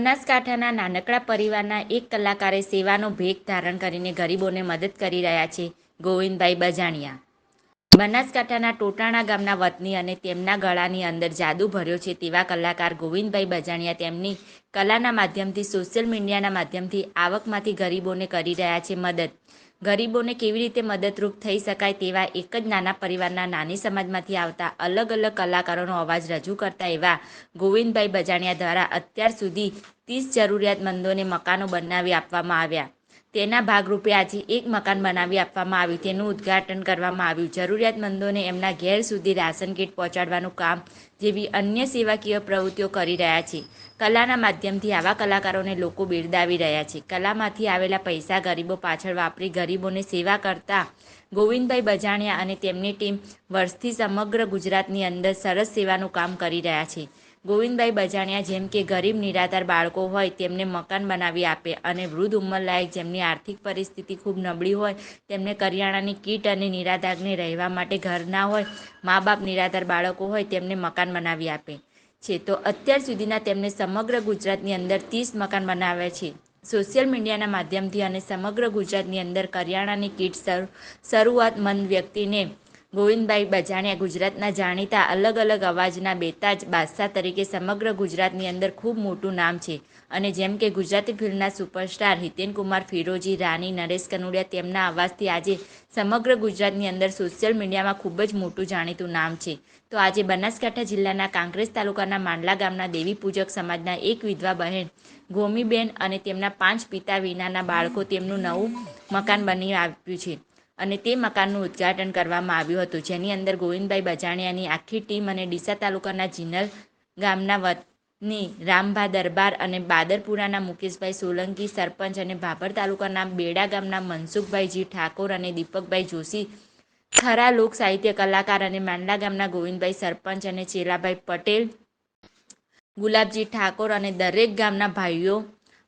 બનાસકાંઠાના નાનકડા પરિવારના એક કલાકારે સેવાનો ભેખ ધારણ કરીને ગરીબોને મદદ કરી રહ્યા છે. ગોવિંદભાઈ બજાણિયા બનાસકાંઠાના ટોટાણા ગામના વતની અને તેમના ગળાની અંદર જાદુ ભર્યો છે તેવા કલાકાર ગોવિંદભાઈ બજાણિયા તેમની કલાના માધ્યમથી સોશિયલ મીડિયાના માધ્યમથી આવકમાંથી ગરીબોને કરી રહ્યા છે મદદ. ગરીબોને કેવી રીતે મદદરૂપ થઈ શકાય તેવા એક જ નાના પરિવારના નાની સમાજમાંથી આવતા અલગ અલગ કલાકારોનો અવાજ રજૂ કરતા એવા ગોવિંદભાઈ બજાણિયા દ્વારા અત્યાર સુધી 30 જરૂરિયાતમંદોને મકાનો બનાવી આપવામાં આવ્યા. તેના ભાગરૂપે આજે એક મકાન બનાવી આપવામાં આવ્યું, તેનું ઉદ્ઘાટન કરવામાં આવ્યું. જરૂરિયાતમંદોને એમના ઘેર સુધી રાશન કીટ પહોંચાડવાનું કામ જેવી અન્ય સેવાકીય પ્રવૃત્તિઓ કરી રહ્યા છે. કલાના માધ્યમથી આવા કલાકારોને લોકો બિરદાવી રહ્યા છે. કલામાંથી આવેલા પૈસા ગરીબો પાછળ વાપરી ગરીબોને સેવા કરતા ગોવિંદભાઈ બજાણિયા અને તેમની ટીમ વર્ષથી સમગ્ર ગુજરાતની અંદર સરસ સેવાનું કામ કરી રહ્યા છે. ગોવિંદભાઈ બજાણિયા જેમ કે ગરીબ નિરાધાર બાળકો હોય તેમને મકાન બનાવી આપે અને વૃદ્ધ ઉંમરલાયક જેમની આર્થિક પરિસ્થિતિ ખૂબ નબળી હોય તેમને કરિયાણાની કીટ અને નિરાધારને રહેવા માટે ઘર ના હોય, મા બાપ નિરાધાર બાળકો હોય તેમને મકાન બનાવી આપે છે. તો અત્યાર સુધીના તેમને સમગ્ર ગુજરાતની અંદર 30 મકાન બનાવ્યા છે સોશિયલ મીડિયાના માધ્યમથી અને સમગ્ર ગુજરાતની અંદર કરિયાણાની કીટ શરૂઆતમંદ વ્યક્તિને ગોવિંદભાઈ બજાણિયા ગુજરાતના જાણીતા અલગ અલગ અવાજના બેતાજ બાદશાહ તરીકે સમગ્ર ગુજરાતની અંદર ખૂબ મોટું નામ છે. અને જેમ કે ગુજરાતી ફિલ્મના સુપરસ્ટાર હિતેન કુમાર, ફિરોજી, રાની, નરેશ કનોડિયા તેમના અવાજથી આજે સમગ્ર ગુજરાતની અંદર સોશિયલ મીડિયામાં ખૂબ જ મોટું જાણીતું નામ છે. તો આજે બનાસકાંઠા જિલ્લાના કાંકરેજ તાલુકાના માંડલા ગામના દેવી પૂજક સમાજના એક વિધવા બહેન ગોમીબેન અને તેમના 5 પિતા વિનાના બાળકો તેમનું નવું મકાન બની આપ્યું છે અને તે મકાનનું ઉદ્ઘાટન કરવામાં આવ્યું હતું, જેની અંદર ગોવિંદભાઈ બજાણિયાની આખી ટીમ અને ડીસા તાલુકાના જીનલ ગામના વતની રામભા દરબાર અને બાદરપુરાના મુકેશભાઈ સોલંકી સરપંચ અને ભાભર તાલુકાના બેડા ગામના મનસુખભાઈ ઠાકોર અને દીપકભાઈ જોશી ખરા લોક સાહિત્ય કલાકાર અને માંડલા ગામના ગોવિંદભાઈ સરપંચ અને ચેલાભાઈ પટેલ, ગુલાબજી ઠાકોર અને દરેક ગામના ભાઈઓ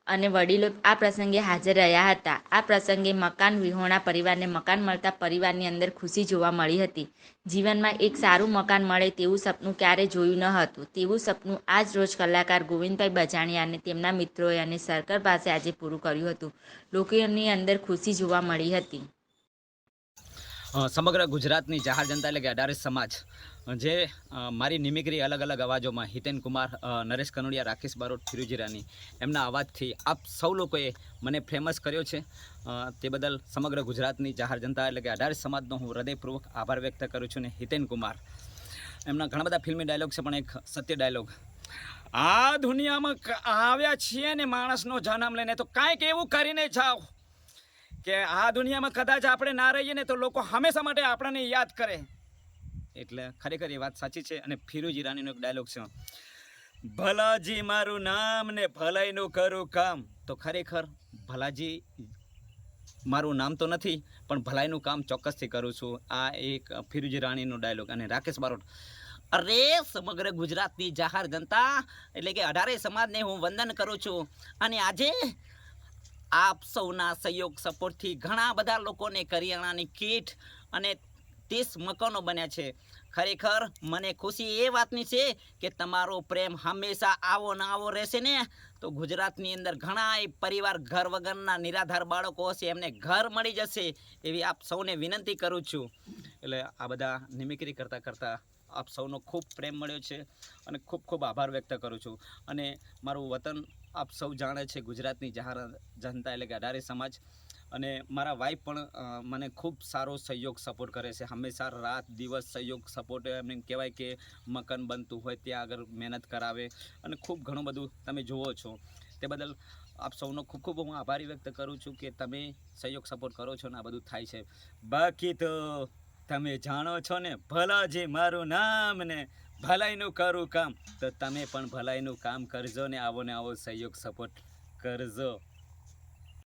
અને વડીલો આ પ્રસંગે હાજર રહ્યા હતા. આ પ્રસંગે મકાન વિહોણા પરિવારને મકાન મળતા પરિવારની અંદર ખુશી જોવા મળી હતી. જીવનમાં એક સારું મકાન મળે તેવું સપનું ક્યારે જોયું ન હતું તેવું સપનું આજ રોજ કલાકાર ગોવિંદભાઈ બજાણિયા અને તેમના મિત્રોએ અને સરકાર પાસે આજે પૂરું કર્યું હતું. લોકોની અંદર ખુશી જોવા મળી હતી. સમગ્ર ગુજરાતની જાહેર જનતા એટલે કે અઢારે સમાજ જે મારી નિમિક્રી અલગ અલગ અવાજોમાં હિતેન કુમાર, નરેશ કનોડિયા, રાકેશ બારોટ, ફિરોજી રાની એમના અવાજથી આપ સૌ લોકોએ મને ફેમસ કર્યો છે. તે બદલ સમગ્ર ગુજરાતની જાહેર જનતા એટલે કે અઢારે સમાજનો હું હૃદયપૂર્વક આભાર વ્યક્ત કરું છું. ને હિતેન કુમાર એમના ઘણા બધા ફિલ્મી ડાયલોગ છે, પણ એક સત્ય ડાયલોગ, આ દુનિયામાં આવ્યા છીએ ને માણસનો જન્મ લઈને તો કાંઈક એવું કરીને જાઓ કે આ દુનિયામાં કદાચ આપણે ના રહીએ ને તો લોકો હંમેશા માટે આપણને યાદ કરે. એટલે ખરેખર એ વાત સાચી છે. અને ફિરોજી રાનીનો એક ડાયલોગ છે, ભલાજી મારું નામ ને ભલાઈનું કરું કામ. તો ખરેખર ભલાજી મારું નામ તો નથી પણ ભલાઈનું કામ ચોક્કસથી કરું છું. આ એક ફિરોજી રાણીનો ડાયલોગ. અને રાકેશ બારોટ, અરે સમગ્ર ગુજરાતની જાહેર જનતા એટલે કે અઢારે સમાજને હું વંદન કરું છું. અને આજે આપ સૌના સહયોગ સપોર્ટથી ઘણા બધા લોકોને કરિયાણાની કીટ અને 30 મકાનો બન્યા છે. ખરેખર મને ખુશી એ વાતની છે કે તમારો પ્રેમ હંમેશા આવો ને આવો રહેશે ને તો ગુજરાતની અંદર ઘણા પરિવાર ઘર વગરના નિરાધાર બાળકો હશે એમને ઘર મળી જશે એવી આપ સૌને વિનંતી કરું છું. એટલે આ બધા નિમિક્રી કરતાં કરતાં આપ સૌનો ખૂબ પ્રેમ મળ્યો છે અને ખૂબ ખૂબ આભાર વ્યક્ત કરું છું. અને મારું વતન આપ સૌ જાણે છે, ગુજરાતની જાહેર જનતા એટલે કે અઢારે સમાજ. અને મારા વાઈફ પણ મને ખૂબ સારો સહયોગ સપોર્ટ કરે છે, હંમેશા રાત દિવસ સહયોગ સપોર્ટ. એમને કહેવાય કે મકાન બનતું હોય ત્યાં આગળ મહેનત કરાવે અને ખૂબ ઘણું બધું તમે જુઓ છો. તે બદલ આપ સૌનો ખૂબ ખૂબ હું આભારી વ્યક્ત કરું છું કે તમે સહયોગ સપોર્ટ કરો છો ને આ બધું થાય છે. બાકી તો તમે જાણો છો ને, ભલાજી મારું નામ ને ભલાઈનું કરું કામ. તો તમે પણ ભલાઈનું કામ કરજો ને આવો સહયોગ સપોર્ટ કરજો.